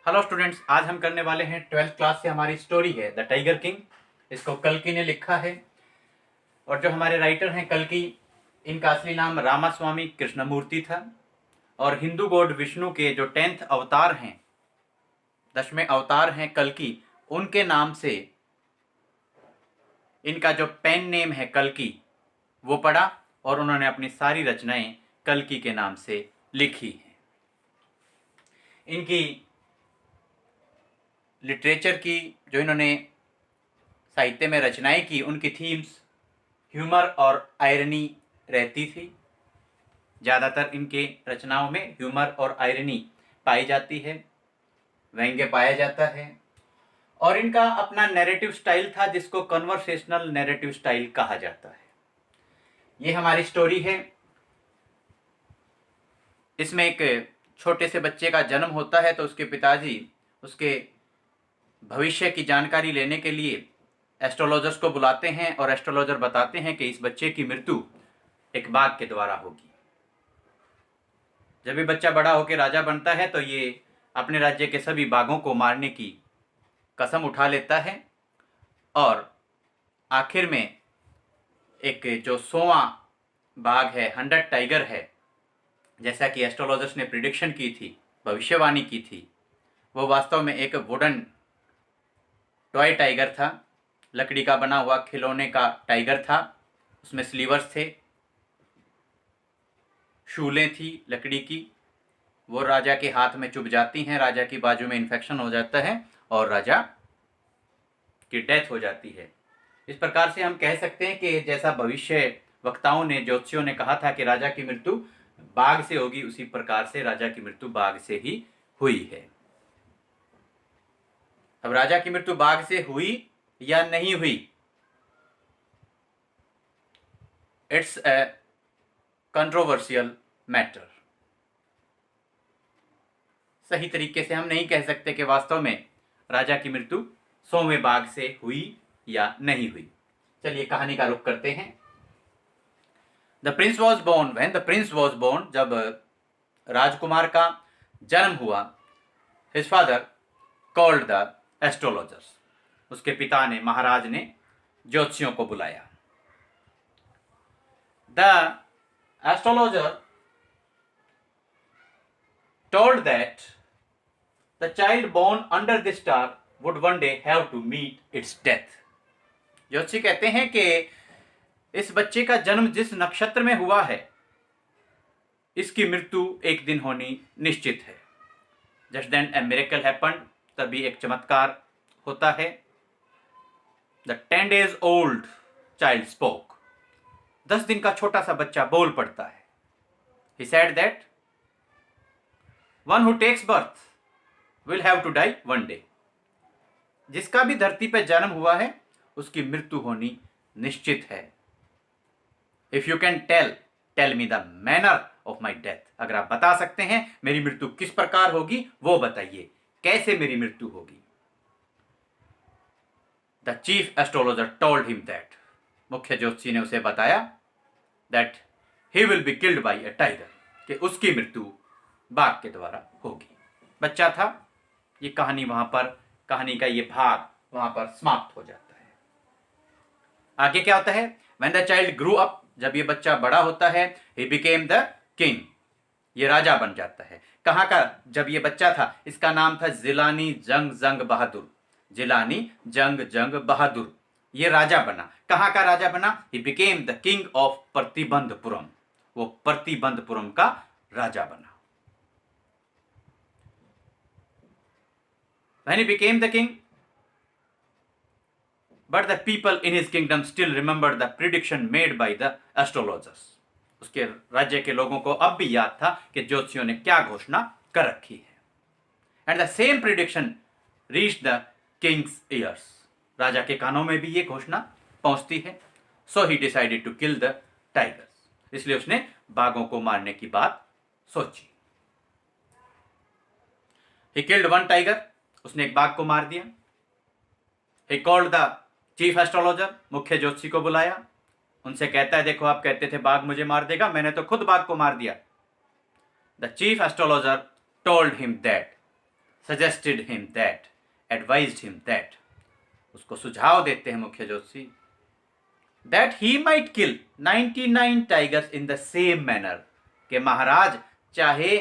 Hello students, आज हम करने वाले हैं 12th क्लास से हमारी स्टोरी है द टाइगर किंग। इसको कल्कि ने लिखा है और जो हमारे राइटर हैं कल्कि, इनका असली नाम रामास्वामी कृष्णमूर्ति था और हिंदू गॉड विष्णु के जो 10th अवतार हैं, 10वें अवतार हैं कल्कि, उनके नाम से इनका जो पेन नेम है कल्कि वो पड़ा और उन्होंने अपनी सारी रचनाएं कल्कि के नाम से लिखी हैं। इनकी लिटरेचर की जो इन्होंने साहित्य में रचनाएं की, उनकी थीम्स ह्यूमर और आयरनी रहती थी। ज़्यादातर इनके रचनाओं में ह्यूमर और आयरनी पाई जाती है, व्यंग्य पाया जाता है और इनका अपना नैरेटिव स्टाइल था जिसको कन्वर्सेशनल नैरेटिव स्टाइल कहा जाता है। ये हमारी स्टोरी है। इसमें एक छोटे से बच्चे का जन्म होता है तो उसके पिताजी उसके भविष्य की जानकारी लेने के लिए एस्ट्रोलॉजर्स को बुलाते हैं और एस्ट्रोलॉजर बताते हैं कि इस बच्चे की मृत्यु एक बाघ के द्वारा होगी। जब ये बच्चा बड़ा होकर राजा बनता है तो ये अपने राज्य के सभी बाघों को मारने की कसम उठा लेता है और आखिर में एक जो 100वां बाघ है, 100 टाइगर है, जैसा कि एस्ट्रोलॉजर्स ने प्रिडिक्शन की थी, भविष्यवाणी की थी, वो वास्तव में एक वुडन टॉय टाइगर था। लकड़ी का बना हुआ खिलौने का टाइगर था। उसमें स्लीवर्स थे, शूलें थी लकड़ी की। वो राजा के हाथ में चुभ जाती हैं, राजा की बाजू में इन्फेक्शन हो जाता है और राजा की डेथ हो जाती है। इस प्रकार से हम कह सकते हैं कि जैसा भविष्य वक्ताओं ने, ज्योतिषियों ने कहा था कि राजा की मृत्यु बाघ से होगी, उसी प्रकार से राजा की मृत्यु बाघ से ही हुई है। अब राजा की मृत्यु बाघ से हुई या नहीं हुई, इट्स ए कंट्रोवर्शियल मैटर। सही तरीके से हम नहीं कह सकते कि वास्तव में राजा की मृत्यु 100वें बाघ से हुई या नहीं हुई। चलिए कहानी का रुख करते हैं। The prince was born when the prince was born, जब राजकुमार का जन्म हुआ, his father called the astrologers, उसके पिता ने, महाराज ने ज्योतिषियों को बुलाया। The astrologer told that the child born under this star would one day have to meet its death. ज्योतिषी कहते हैं कि इस बच्चे का जन्म जिस नक्षत्र में हुआ है, इसकी मृत्यु एक दिन होनी निश्चित है। Just then a miracle happened, तभी एक चमत्कार होता है। The 10 days old child spoke. 10 दिन का छोटा सा बच्चा बोल पड़ता है। He said that one who takes birth will have to die one day. जिसका भी धरती पर जन्म हुआ है उसकी मृत्यु होनी निश्चित है। If you can tell me the manner of my death. अगर आप बता सकते हैं मेरी मृत्यु किस प्रकार होगी, वो बताइए, कैसे मेरी मृत्यु होगी। The chief astrologer told him that. मुख्य ज्योतिषी ने उसे बताया that he will be killed by a tiger. कि उसकी मृत्यु बाघ के द्वारा होगी। बच्चा था। ये कहानी वहां पर, कहानी का ये भाग वहां पर समाप्त हो जाता है। आगे क्या होता है? When the child grew up, जब ये बच्चा बड़ा होता है, he became the king. ये राजा बन जाता है। कहाँ का जब ये बच्चा था? इसका नाम था जिलानी जंग जंग बहादुर। जिलानी जंग जंग बहादुर ये राजा बना। कहाँ का राजा बना? He became the king of Pratibandapuram. वो प्रतिबंधपुरम का राजा बना। When he became the king, but the people in his kingdom still remembered the prediction made by the astrologers. उसके राज्य के लोगों को अब भी याद था कि ज्योतिषियों ने क्या घोषणा कर रखी है। And the same prediction reached the king's ears. राजा के कानों में भी ये घोषणा पहुंचती है। So he decided to kill the tigers. इसलिए उसने बाघों को मारने की बात सोची। He killed one tiger. उसने एक बाघ को मार दिया। He called the chief astrologer. मुख्य ज्योतिषी को बुलाया। उनसे कहता है, देखो आप कहते थे बाघ मुझे मार देगा, मैंने तो खुद बाघ को मार दिया। The chief astrologer told him that suggested him that, advised him that, उसको सुझाव देते हैं मुख्य ज्योतिषी, that he might kill 99 tigers in the same manner, कि महाराज चाहे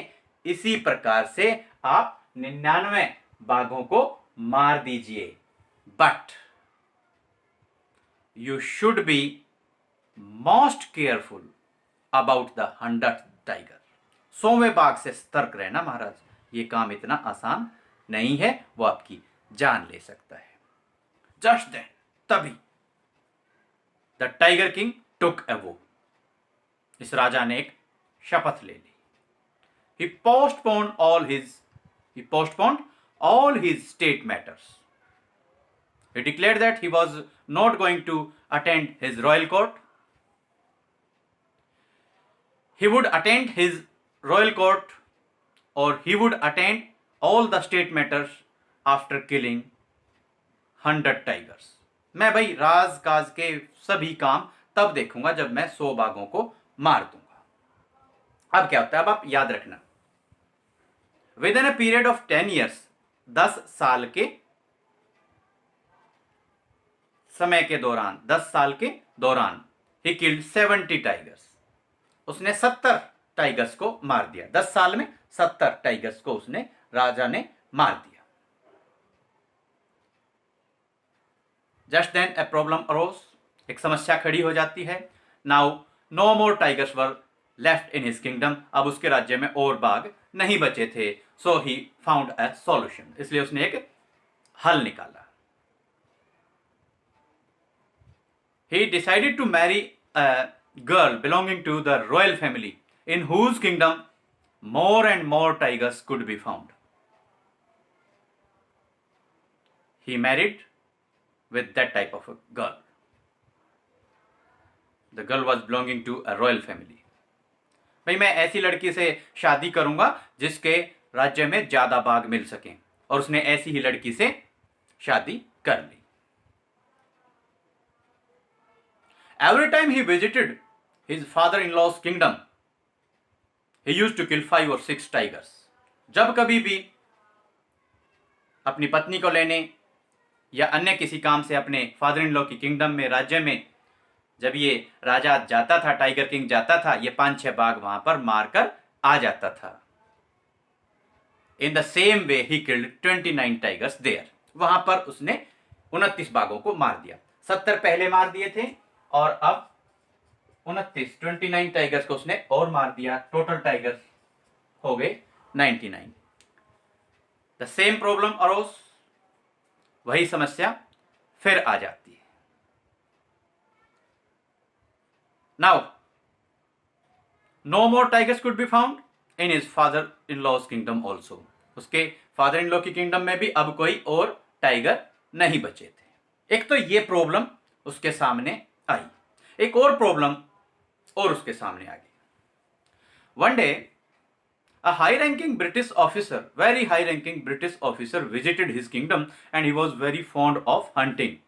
इसी प्रकार से आप 99 बाघों को मार दीजिए, but you should be most careful about the 100th tiger. 100वें बाघ से सतर्क रहना महाराज, ये काम इतना आसान नहीं है, वो आपकी जान ले सकता है. Just then, तभी द टाइगर किंग टुक अ वो, इस राजा ने एक शपथ ले ली. He postponed all his state matters. He declared that he was not going to attend his royal court. He would attend his royal court, or he would attend all the state matters after killing 100 tigers. मैं भाई राज काज के सभी काम तब देखूंगा जब मैं 100 बाघों को मार दूंगा. अब क्या होता है, अब आप याद रखना, with in a period of 10 years, 10 साल के समय के दौरान, 10 साल के दौरान, ही किल्ड 70 टाइगर्स, उसने 70 टाइगर्स को मार दिया. 10 साल में 70 टाइगर्स को उसने, राजा ने मार दिया. Just then a problem arose, एक समस्या खड़ी हो जाती है. Now no more tigers were left in his kingdom, अब उसके राज्य में और बाघ नहीं बचे थे. सो ही फाउंड अ सॉल्यूशन, इसलिए उसने एक हल निकाला. He decided to marry a girl belonging to the royal family, in whose kingdom more and more tigers could be found. He married with that type of a girl. The girl was belonging to a royal family. भाई मैं ऐसी लड़की से शादी करूंगा जिसके राज्य में ज्यादा बाघ मिल सकें, और उसने ऐसी ही लड़की से शादी कर ली. Every time he visited his father-in-law's kingdom, he used to kill 5 or 6 tigers. जब कभी भी अपनी पत्नी को लेने या अन्य किसी काम से अपने फादर इन लॉ की किंगडम में, राज्य में, जब ये राजा जाता था, टाइगर किंग जाता था, ये 5-6 बाघ वहां पर मारकर आ जाता था. In the same way he killed 29 tigers there, वहां पर उसने 29 बाघों को मार दिया. 70 पहले मार दिए थे और अब 29 टाइगर्स को उसने और मार दिया. टोटल टाइगर्स हो गए 99. द सेम प्रॉब्लम अरोज, वही समस्या फिर आ जाती है. Now no more tigers could be found in his father in law's kingdom also, उसके फादर इन लॉ की किंगडम में भी अब कोई और टाइगर नहीं बचे थे. एक तो ये प्रॉब्लम उसके सामने आई, एक और प्रॉब्लम और उसके सामने आ गई. One day a high ranking British officer, very high ranking British officer visited his kingdom, and he was very fond of hunting.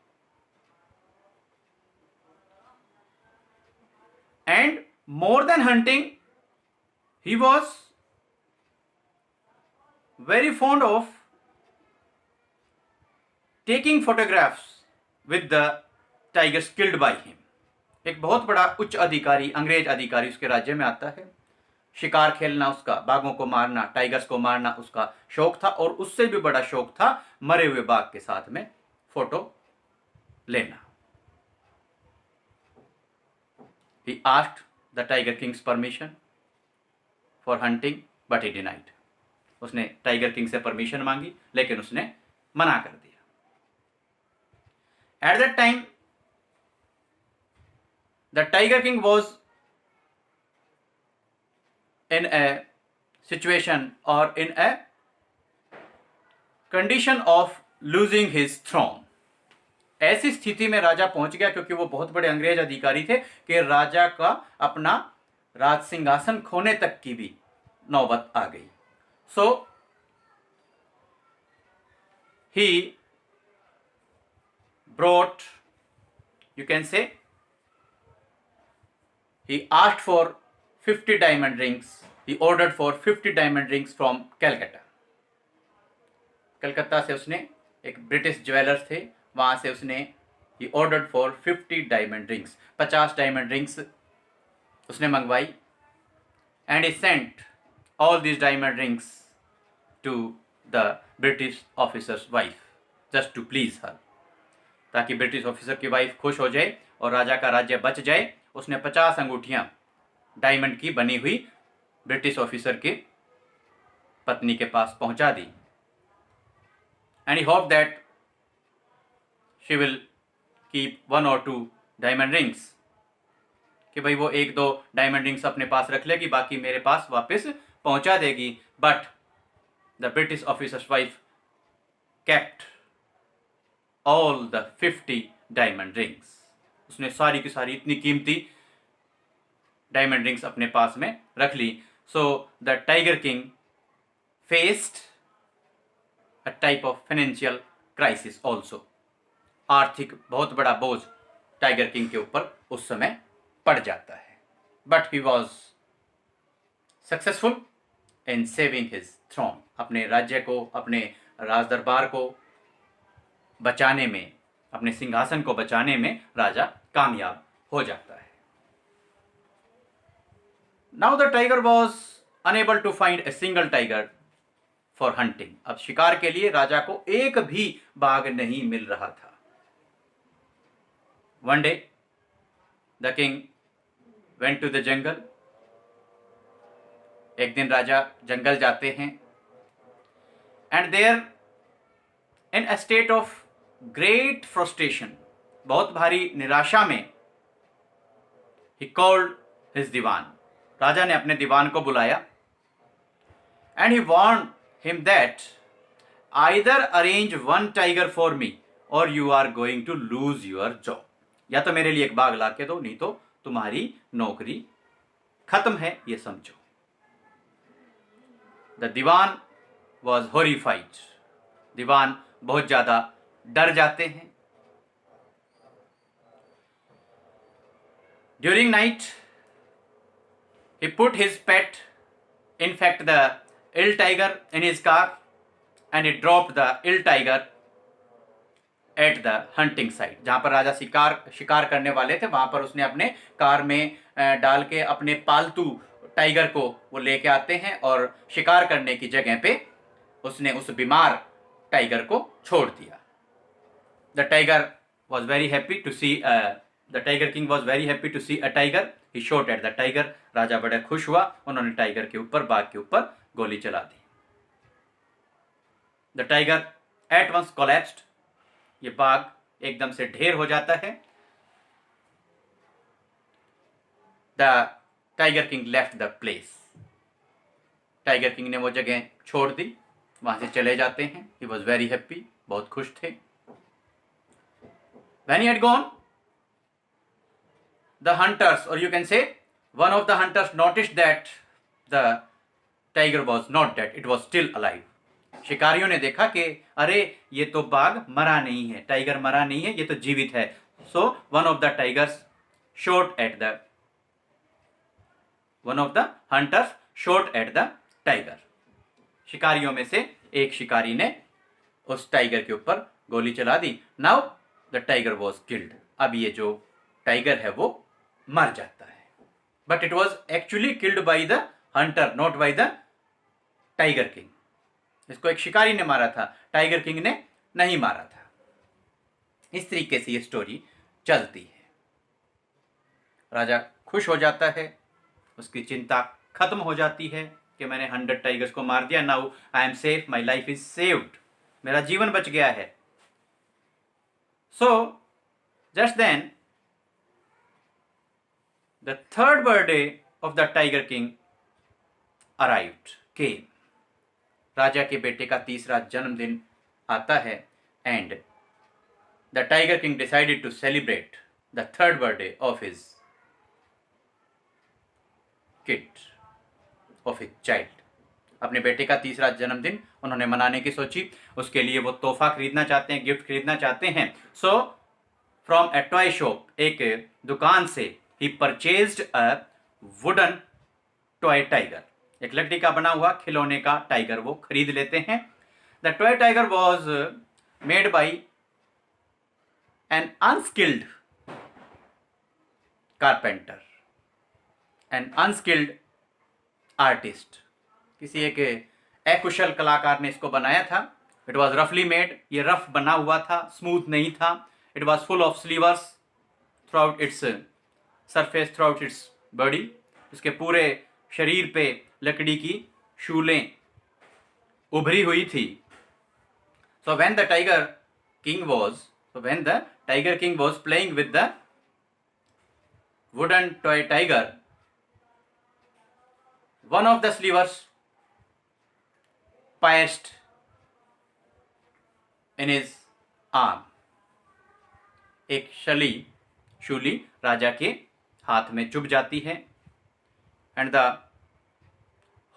And more than hunting, he was very fond of taking photographs with the tigers killed by him. एक बहुत बड़ा उच्च अधिकारी, अंग्रेज अधिकारी उसके राज्य में आता है. शिकार खेलना उसका, बाघों को मारना, टाइगर्स को मारना उसका शौक था, और उससे भी बड़ा शौक था मरे हुए बाघ के साथ में फोटो लेना. He asked the tiger king's permission for hunting, but he denied. उसने टाइगर किंग से परमिशन मांगी, लेकिन उसने मना कर दिया. At that time, the tiger king was in a situation or in a condition of losing his throne. ऐसी स्थिति में राजा पहुंच गया, क्योंकि वो बहुत बड़े अंग्रेज अधिकारी थे, कि राजा का अपना राज सिंहासन खोने तक की भी नौबत आ गई. सो he brought, you can say, he asked for 50 diamond rings. He ordered for 50 diamond rings from Calcutta. Calcutta से उसने, एक ब्रिटिश ज्वेलर्स थे, वहाँ से उसने he ordered for 50 diamond rings, 50 diamond rings उसने मंगवाई। And he sent all these diamond rings to the British officer's wife just to please her, ताकि ब्रिटिश ऑफिसर की वाइफ खुश हो जाए और राजा का राज्य बच जाए। उसने 50 अंगूठियां डायमंड की बनी हुई ब्रिटिश ऑफिसर के पत्नी के पास पहुंचा दी। And he hope that she will keep 1 or 2 diamond rings, कि भाई वो 1-2 डायमंड रिंग्स अपने पास रख लेगी, बाकी मेरे पास वापस पहुंचा देगी। But the British officers wife kept all the 50 diamond rings. उसने सारी की सारी इतनी कीमती डायमंड रिंग्स अपने पास में रख ली। So the tiger king faced a type of financial crisis also. आर्थिक बहुत बड़ा बोझ टाइगर किंग के ऊपर उस समय पड़ जाता है। But he was successful in saving his throne. अपने राज्य को, अपने राज दरबार को बचाने में, अपने सिंहासन को बचाने में राजा कामयाब हो जाता है। Now the tiger was unable to find a single tiger for hunting. अब शिकार के लिए राजा को एक भी बाघ नहीं मिल रहा था। One day the king went to the jungle. एक दिन राजा जंगल जाते हैं। And there in a state of great frustration, बहुत भारी निराशा में, ही कॉल्ड हिज दीवान। राजा ने अपने दीवान को बुलाया। And he warned him that either arrange 1 tiger for me or you are going to lose your job. या तो मेरे लिए एक बाघ ला के दो, नहीं तो तुम्हारी नौकरी खत्म है, ये समझो। The Diwan was horrified. दीवान बहुत ज्यादा डर जाते हैं। During night he put his pet, in fact the ill tiger, in his car and he dropped the ill tiger at the hunting site। जहां पर राजा शिकार करने वाले थे, वहां पर उसने अपने कार में डाल के अपने पालतू टाइगर को वो लेके आते हैं और शिकार करने की जगह पे उसने उस बीमार टाइगर को छोड़ दिया। The tiger was very happy to see the tiger king was very happy to see a tiger. He shot at the tiger. राजा बड़ा खुश हुआ, उन्होंने टाइगर के ऊपर, बाघ के ऊपर गोली चला दी। The tiger at once collapsed. ये बाघ एकदम से ढेर हो जाता है। The tiger king left the place. Tiger king ने वो जगह छोड़ दी, वहां से चले जाते हैं। ही वॉज वेरी हैप्पी, बहुत खुश थे। When he had gone, the hunters, or you can say one of the hunters, noticed that the tiger was not dead, it was still alive। शिकारियों ने देखा कि अरे ये तो बाघ मरा नहीं है, टाइगर मरा नहीं है, ये तो जीवित है। So one of the hunters shot at the tiger। शिकारियों में से एक शिकारी ने उस टाइगर के ऊपर गोली चला दी। Now the tiger was killed। अब ये जो टाइगर है वो मर जाता है। But it was actually killed by the hunter, not by the tiger king। इसको एक शिकारी ने मारा था, टाइगर किंग ने नहीं मारा था। इस तरीके से ये स्टोरी चलती है। राजा खुश हो जाता है, उसकी चिंता खत्म हो जाती है कि मैंने 100 टाइगर्स को मार दिया। Now I am safe, my life is saved. मेरा जीवन बच गया है। So, just then, the third birthday of the Tiger King came। राजा के बेटे का तीसरा जन्मदिन आता है। And the Tiger King decided to celebrate the third birthday of his child। अपने बेटे का तीसरा जन्मदिन उन्होंने मनाने की सोची। उसके लिए वो तोहफा खरीदना चाहते हैं, गिफ्ट खरीदना चाहते हैं। So from a toy shop, एक दुकान से, he purchased a wooden toy tiger. एक लकड़ी का बना हुआ खिलौने का टाइगर वो खरीद लेते हैं। The toy tiger was made by an unskilled carpenter, an unskilled artist, किसी एक अकुशल कलाकार ने इसको बनाया था। इट वॉज रफली मेड, ये रफ बना हुआ था, स्मूथ नहीं था। It was full of slivers throughout its surface, throughout its body, इसके पूरे शरीर पे लकड़ी की शूलें उभरी हुई थी। So when the tiger king was playing with the wooden toy tiger, one of the slivers pierced in his arm. एक शूली राजा के हाथ में चुभ जाती है, and the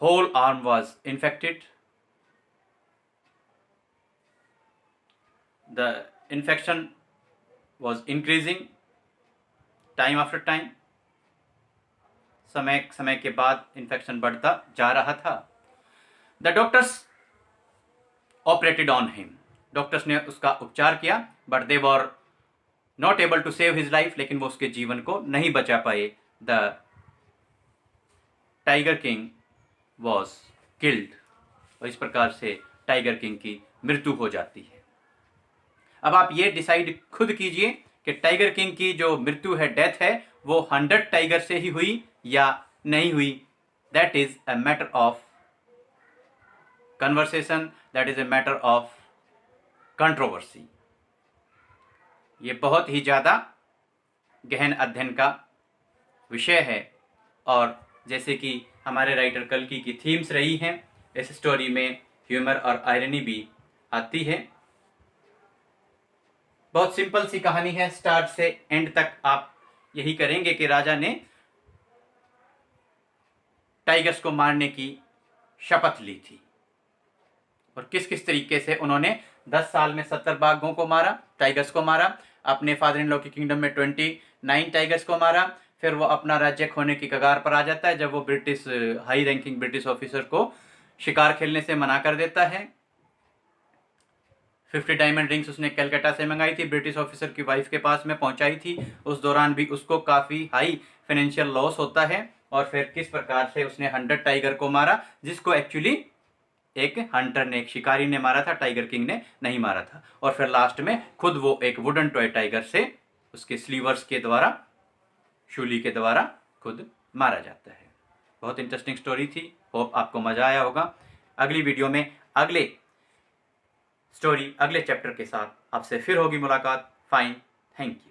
whole arm was infected. The infection was increasing time after time, समय के बाद इन्फेक्शन बढ़ता जा रहा था। The doctors operated on him, doctors ने उसका उपचार किया, but they were not able to save his life, लेकिन वो उसके जीवन को नहीं बचा पाए। The tiger king was killed, और इस प्रकार से टाइगर किंग की मृत्यु हो जाती है। अब आप ये डिसाइड खुद कीजिए कि टाइगर किंग की जो मृत्यु है, डेथ है, वो 100 टाइगर से ही हुई या नहीं हुई। That is a matter of conversation, that is a matter of controversy. ये बहुत ही ज़्यादा गहन अध्ययन का विषय है, और जैसे कि हमारे राइटर कल्कि की थीम्स रही हैं, इस स्टोरी में ह्यूमर और आयरनी भी आती है। बहुत सिंपल सी कहानी है, स्टार्ट से एंड तक आप यही करेंगे कि राजा ने टाइगर्स को मारने की शपथ ली थी, और किस किस तरीके से उन्होंने 10 साल में 70 बाघों को मारा, टाइगर्स को मारा, अपने फादर इन लॉ की किंगडम में 29 टाइगर्स को मारा। फिर वो अपना राज्य खोने की कगार पर आ जाता है जब वो British high ranking British officer को शिकार खेलने से मना कर देता है। 50 डायमंड रिंग्स उसने कलकत्ता से मंगाई थी, ब्रिटिश ऑफिसर की वाइफ के पास में पहुंचाई थी। उस दौरान भी उसको काफ़ी हाई फाइनेंशियल लॉस होता है, और फिर किस प्रकार से उसने 100 टाइगर को मारा, जिसको एक्चुअली एक हंटर ने, एक शिकारी ने मारा था, टाइगर किंग ने नहीं मारा था। और फिर लास्ट में खुद वो एक वुडन टॉय टाइगर से उसके स्लीवर्स के द्वारा, शूली के द्वारा खुद मारा जाता है। बहुत इंटरेस्टिंग स्टोरी थी, होप आपको मजा आया होगा। अगली वीडियो में अगले स्टोरी, अगले चैप्टर के साथ आपसे फिर होगी मुलाकात। Fine, thank you.